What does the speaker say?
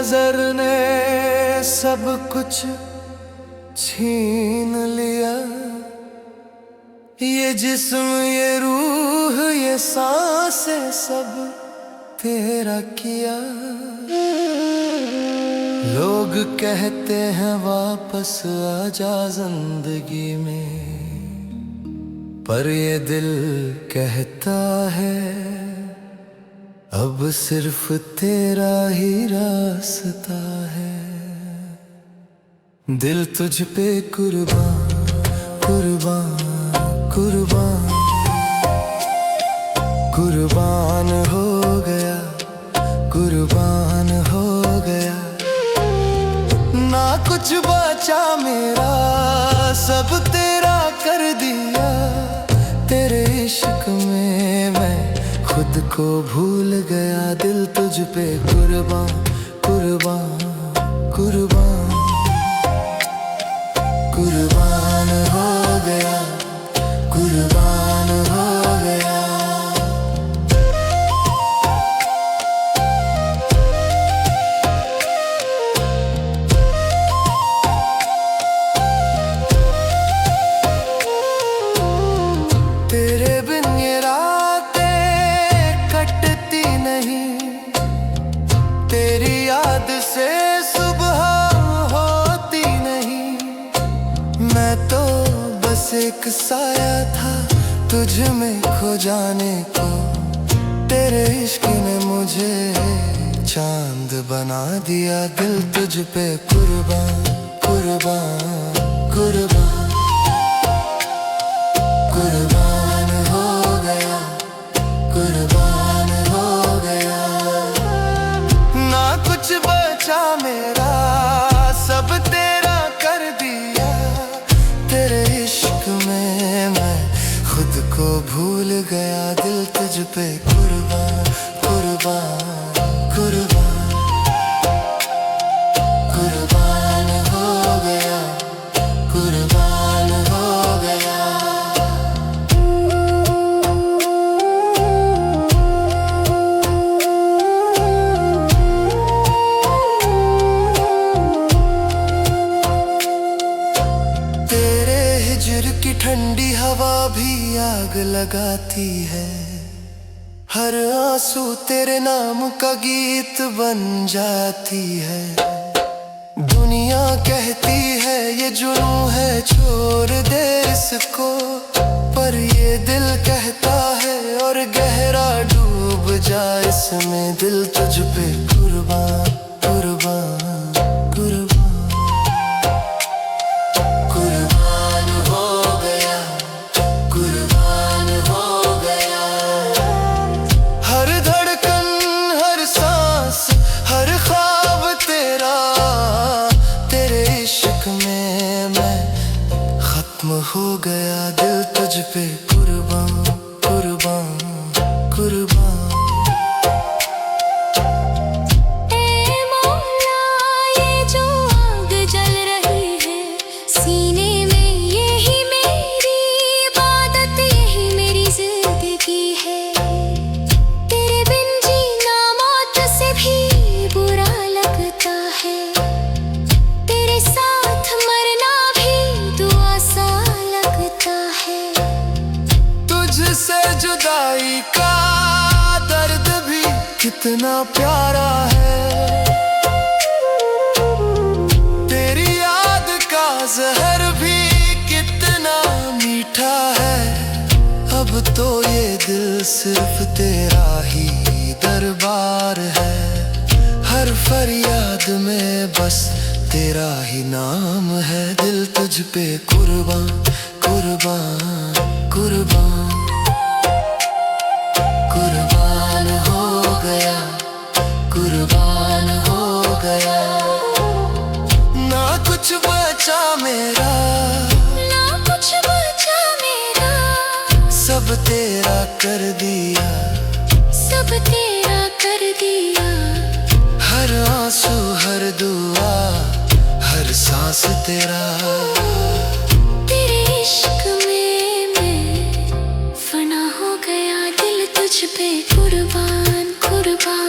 नजर ने सब कुछ छीन लिया, ये जिस्म ये रूह ये सांसें सब तेरा किया। लोग कहते हैं वापस आजा जिंदगी में, पर ये दिल कहता है अब सिर्फ तेरा ही रास्ता है। दिल तुझ पे कुर्बान कुर्बान कुर्बान कुर्बान हो गया, कुर्बान हो गया। ना कुछ बचा मेरा, सब तेरा कर दिया। तेरे इश्क में मैं खुद को भूल गया। दिल तुझ पे कुर्बान कुर्बान कुर्बान कुर्बान हो गया, कुर्बान हो गया। तेरे बिन ये रातें कटती नहीं, तेरी याद से सुबह होती नहीं। मैं तो बस एक साया था तुझ में खो जाने को, तेरे इश्क ने मुझे चांद बना दिया। दिल तुझ पे कुर्बान कुर्बान कुर्बान कुर्बान हो गया, कुर्बान हो गया। ना कुछ बचा मेरा, सब तेरा कर दिया। तेरे इश्क में मैं खुद को भूल गया। दिल तुझ पे कुर्बान कुर्बान कुर्बान कुर्बान हो गया, कुर्बान हो गया। तेरे हिज्र की ठंडी हवा भी आग लगाती है, हर आंसू तेरे नाम का गीत बन जाती है। दुनिया कहती है ये जुनूं है छोड़ दे इसको, पर ये दिल कहता है और गहरा डूब जा इसमें। दिल तुझ पे कुर्बान कुर्बान कुर्बान कुर्बान हो गया, कुर्बान हो गया। हर धड़कन हर सांस हर ख्वाब तेरा, तेरे इश्क में मैं खत्म हो गया। दिल तुझ पे कुर्बान कुर्बान कुर्बान। तुझसे जुदाई का दर्द भी कितना प्यारा है, तेरी याद का जहर भी कितना मीठा है। अब तो ये दिल सिर्फ तेरा ही दरबार है, हर फरियाद में बस तेरा ही नाम है। दिल तुझ पे कुर्बान कुर्बान कुर्बान कुर्बान हो गया, कुर्बान हो गया। ना कुछ बचा मेरा, ना कुछ बचा मेरा। सब तेरा कर दिया, सब तेरा कर दिया। हर आंसू हर दुआ हर सांस तेरा। तेरे इश्क में मैं फना हो गया। दिल तुझ पे कुर्बान कुर्बान